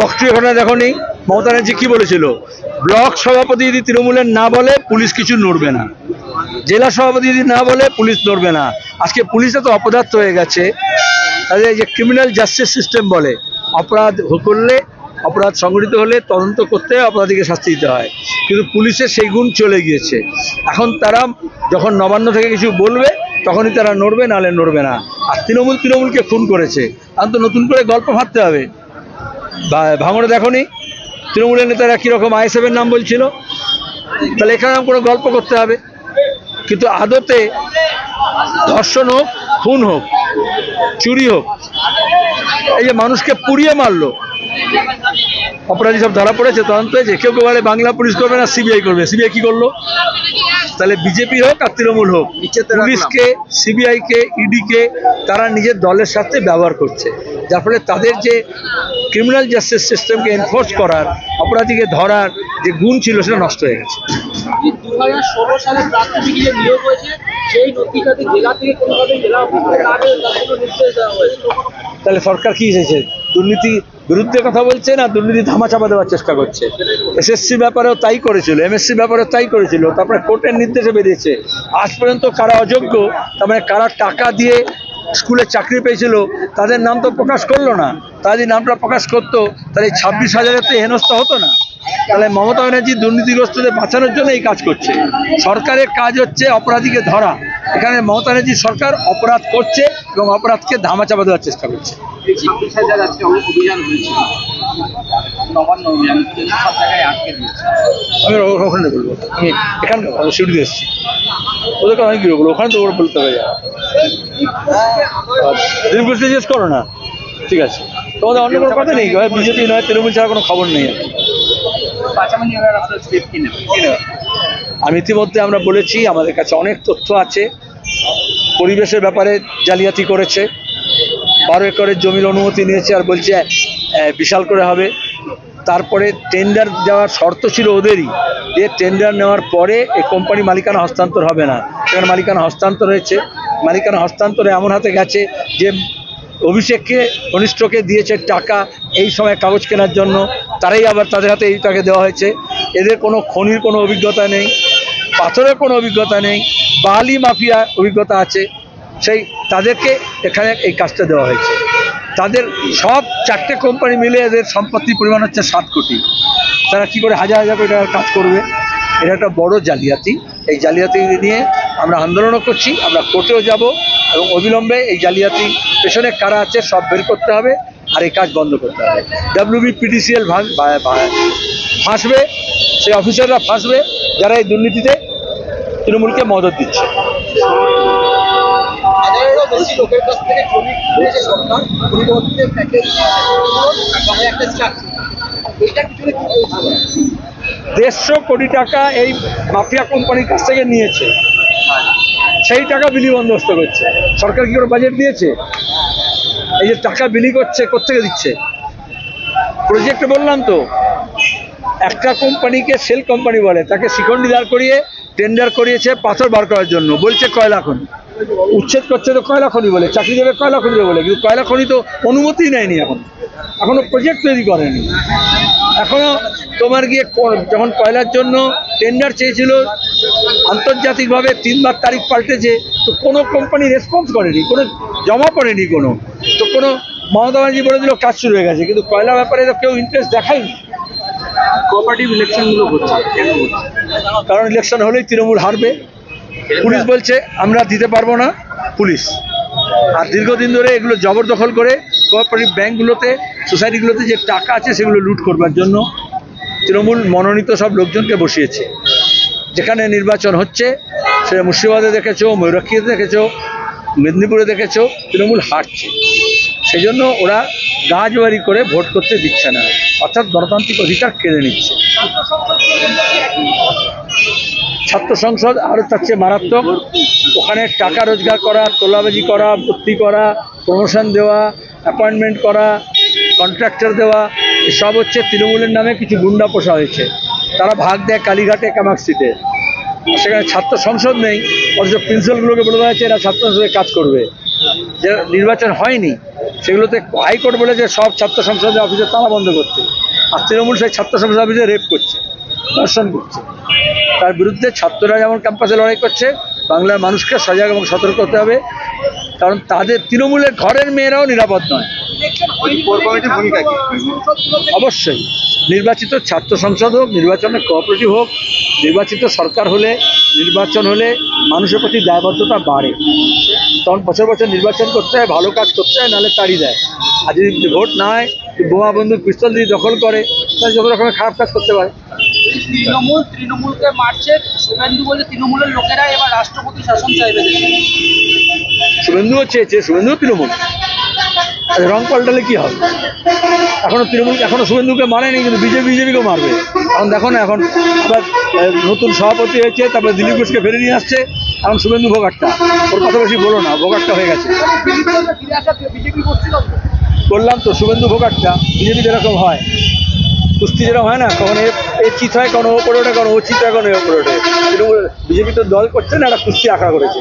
বক্তব্য এখানে দেখো নি মমতা ব্যানার্জি কি বলেছিল, ব্লক সভাপতি যদি তৃণমূলের না বলে পুলিশ কিছু নড়বে না, জেলা সভাপতি যদি না বলে পুলিশ নড়বে না। আজকে পুলিশ এত অপদার্থ হয়ে গেছে, তাদের যে ক্রিমিনাল জাস্টিস সিস্টেম বলে, অপরাধ করলে, অপরাধ সংঘটিত হলে তদন্ত করতে হয়, অপরাধীকে শাস্তি দিতে হয়, কিন্তু পুলিশের সেই গুণ চলে গিয়েছে। এখন তারা যখন নবান্ন থেকে কিছু বলবে তখনই তারা নড়বে, নাহলে নড়বে না। আর তৃণমূলকে খুন করেছে, এখন তো নতুন করে গল্প ভাবতে হবে। ভাঙড়ে দেখো নি তৃণমূলের নেতারা কীরকম আইএসএফের নাম বলছিল, তাহলে এখানে কোনো গল্প করতে হবে। কিন্তু আদতে ধর্ষণ হোক, খুন হোক, চুরি হোক, এই যে মানুষকে পুড়িয়ে মারলো, অপরাধী সব ধরা পড়েছে, তদন্ত হয়েছে। কেউ কেউ বলে বাংলা পুলিশ করবে না, সিবিআই করবে। সিবিআই কি করলো? তাহলে বিজেপি হোক আর তৃণমূল হোক, পুলিশকে, সিবিআইকে, ইডিকে তারা নিজের দলের সাথে ব্যবহার করছে, যার ফলে তাদের যে ক্রিমিনাল জাস্টিস সিস্টেমকে এনফোর্স করার, অপরাধীকে ধরার যে গুণ ছিল সেটা নষ্ট হয়ে গেছে। 2016 সালে প্রাথমিক যে নিয়োগ হয়েছে সেই নথিকাতে জেলা থেকে কোনোভাবে জেলা অফিসের আগে নির্দেশ দেওয়া হয়েছে। তাহলে সরকার কি এসেছে? দুর্নীতি বিরুদ্ধে কথা বলছে না দুর্নীতি ধামাচাপা দেওয়ার চেষ্টা করছে? এসএসসি ব্যাপারেও তাই করেছিল, এমএসসি ব্যাপারেও তাই করেছিল, তারপরে কোর্টের নির্দেশে বেরিয়েছে। আজ পর্যন্ত কারা অযোগ্য, তার মানে কারা টাকা দিয়ে স্কুলে চাকরি পেয়েছিল তাদের নাম তো প্রকাশ করলো না। তারা যদি নামটা প্রকাশ করতো তাহলে 26,000-এর তো হেনস্থা হতো না। তাহলে মমতা ব্যানার্জি দুর্নীতিগ্রস্তদের বাঁচানোর জন্য এই কাজ করছে। সরকারের কাজ হচ্ছে অপরাধীকে ধরা, এখানে মমতা ব্যানার্জি সরকার অপরাধ করছে এবং অপরাধকে ধামাচাপা দেওয়ার চেষ্টা করছে। 26,000 আজকে অভিযান হয়েছে, নবান্ন অভিযান, সব জায়গায় আটকে দিয়েছে। আমি ওখানে বলবো, আমি এখানে শিউড়ি এসেছি, ওদেরকে অনেক গিয়ে বলবো, ওখানে তো ওরা বলতে হবে। দিলীপ জিজ্ঞেস করো না, ঠিক আছে, তোমাদের অন্য কোনো কথা নেই, বিজেপি নয় তৃণমূল ছাড়া কোনো খবর নেই। আমি ইতিমধ্যে আমরা বলেছি আমাদের কাছে অনেক তথ্য আছে। পরিবেশের ব্যাপারে জালিয়াতি করেছে, 12 একরের জমির অনুমতি নিয়েছে আর বলছে বিশাল করে হবে। তারপরে টেন্ডার দেওয়ার শর্ত ছিল ওদেরই, যে টেন্ডার নেওয়ার পরে এই কোম্পানি মালিকানা হস্তান্তর হবে না। সেখানে মালিকানা হস্তান্তর হয়েছে। মালিকানা হস্তান্তরে এমন হাতে গেছে যে অভিষেককে, ঘনিষ্ঠকে দিয়েছে টাকা এই সময় কাগজ কেনার জন্য, তারাই আবার তাদের হাতে এই টাকা দেওয়া হয়েছে। এদের কোনো খনির কোনো অভিজ্ঞতা নেই, পাথরের কোনো অভিজ্ঞতা নেই, বালি মাফিয়া অভিজ্ঞতা আছে, সেই তাদেরকে এখানে এই কাজটা দেওয়া হয়েছে। তাদের সব 4টে কোম্পানি মিলে এদের সম্পত্তির পরিমাণ হচ্ছে 7 কোটি। তারা কি করে হাজার হাজার কোটি টাকার কাজ করবে? এটা একটা বড় জালিয়াতি। এই জালিয়াতি নিয়ে আমরা আন্দোলনও করছি, আমরা কোর্টেও যাব এবং অবিলম্বে এই জালিয়াতি পেছনে কারা আছে সব বের করতে হবে আর এই কাজ বন্ধ করতে হবে। WBPDCL ফাঁসবে, সেই অফিসাররা ফাঁসবে যারা এই দুর্নীতিতে তৃণমূলকে মদত দিচ্ছে। লোকের কাছ থেকে জমি কিনেছে সরকার, পরিবর্তে প্যাকেজ 150 কোটি টাকা এই মাফিয়া কোম্পানির কাছ থেকে নিয়েছে, সেই টাকা বিলি বন্দোবস্ত করছে। সরকার কি করে বাজেট দিয়েছে? এই যে টাকা বিলি করছে, কোত্থেকে দিচ্ছে? প্রজেক্টে বললাম তো, একটা কোম্পানিকে সেল কোম্পানি বলে, তাকে শিখণ্ডী দাঁড় করিয়ে টেন্ডার করিয়েছে পাথর বার করার জন্য, বলছে কয়লা খনি। উচ্ছেদ করছে তো কয়লা খনি বলে, চাকরি দেবে কয়লা খনি বলে, কিন্তু কয়লা খনি তো অনুমতি নেয়নি, এখনো প্রজেক্ট তৈরি করেনি। এখনো তোমার গিয়ে যখন কয়লার জন্য টেন্ডার চেয়েছিল আন্তর্জাতিকভাবে 3বার তারিখ পাল্টেছে, তো কোনো কোম্পানি রেসপন্স করেনি, কোনো জমা পড়েনি, কোনো মমতা ব্যানার্জি বলে দিল কাজ শুরু হয়ে গেছে, কিন্তু কয়লা ব্যাপারে তো কেউ ইন্টারেস্ট দেখায়নি। কোঅপারেটিভ ইলেকশনগুলো হচ্ছে কেন হচ্ছে? কারণ ইলেকশন হলেই তৃণমূল হারবে। পুলিশ বলছে আমরা দিতে পারবো না, পুলিশ। আর দীর্ঘদিন ধরে এগুলো জবরদখল করে কোঅপারেটিভ ব্যাঙ্কগুলোতে, সোসাইটিগুলোতে যে টাকা আছে সেগুলো লুট করবার জন্য তৃণমূল মনোনীত সব লোকজনকে বসিয়েছে। যেখানে নির্বাচন হচ্ছে, সেটা মুর্শিদাবাদে দেখেছো, ময়ূরাক্ষীতে দেখেছো, মেদিনীপুরে দেখেছো, তৃণমূল হারছে। সেই জন্য ওরা গাছবাড়ি করে ভোট করতে দিচ্ছে না, অর্থাৎ গণতান্ত্রিক অধিকার কেড়ে নিচ্ছে। ছাত্র সংসদ আরও তার চেয়ে মারাত্মক। ওখানে টাকা রোজগার করা, তোলাবাজি করা, ভর্তি করা, প্রমোশন দেওয়া, অ্যাপয়েন্টমেন্ট করা, কন্ট্রাক্টর দেওয়া, এসব হচ্ছে তৃণমূলের নামে কিছু গুন্ডা পোষা হয়েছে। তারা ভাগ দেয় কালীঘাটে, কামাক্ষিতে। সেখানে ছাত্র সংসদ নেই, অথচ প্রিন্সিপালগুলোকে বলে দেওয়া হয়েছে এরা ছাত্র সংসদে কাজ করবে। যে নির্বাচন হয়নি সেগুলোতে হাইকোর্ট বলেছে সব ছাত্র সংসদের অফিসে তালা বন্ধ করতে, আর তৃণমূল সেই ছাত্র সংসদ অফিসে রেপ করছে, ধর্ষণ করছে। তার বিরুদ্ধে ছাত্ররা যেমন ক্যাম্পাসে লড়াই করছে, বাংলার মানুষকে সজাগ এবং সতর্ক হতে হবে, কারণ তাদের তৃণমূলের ঘরের মেয়েরাও নিরাপদ নয়। অবশ্যই নির্বাচিত ছাত্র সংসদ হোক, নির্বাচনে কোঅপারেটিভ হোক, নির্বাচিত সরকার হলে, নির্বাচন হলে মানুষের প্রতি দায়বদ্ধতা বাড়ে, তখন বছর বছর নির্বাচন করতে হয়, ভালো কাজ করতে হয়, নাহলে তাড়িয়ে দেয়। আর যদি ভোট না হয়, বোমা বন্দুক পিস্তল দিয়ে দখল করে, তাহলে যত রকমের খারাপ কাজ করতে পারে। তৃণমূলকে মারছে, শুভেন্দু বলে তৃণমূলের লোকেরা এবার রাষ্ট্রপতি শাসন চাইবে দেশে। শুভেন্দুও চেয়েছে, শুভেন্দুও তৃণমূল, রং পাল্টালে কি হবে? এখনো শুভেন্দুকে মারেনি, কিন্তু বিজেপিকেও মারবে। এখন দেখো না, এখন আবার নতুন সভাপতি হয়েছে, তারপরে দিলীপ ঘোষকে ফেরে নিয়ে আসছে, এখন শুভেন্দু ভোগাট্টা, ওর কথা বেশি বলো না, ভোগাট্টা হয়ে গেছে। বললাম তো, শুভেন্দু ভোগাট্টা, বিজেপি যেরকম হয়, কুস্তি যেরকম হয় না, কখন এ চিত হয়, কখনো ওপরে ওঠে, কখনো ও চিত হয়, কখনো ওপরে ওঠে। বিজেপি তো দল করছে না, একটা কুস্তি আঁকড়া করেছে।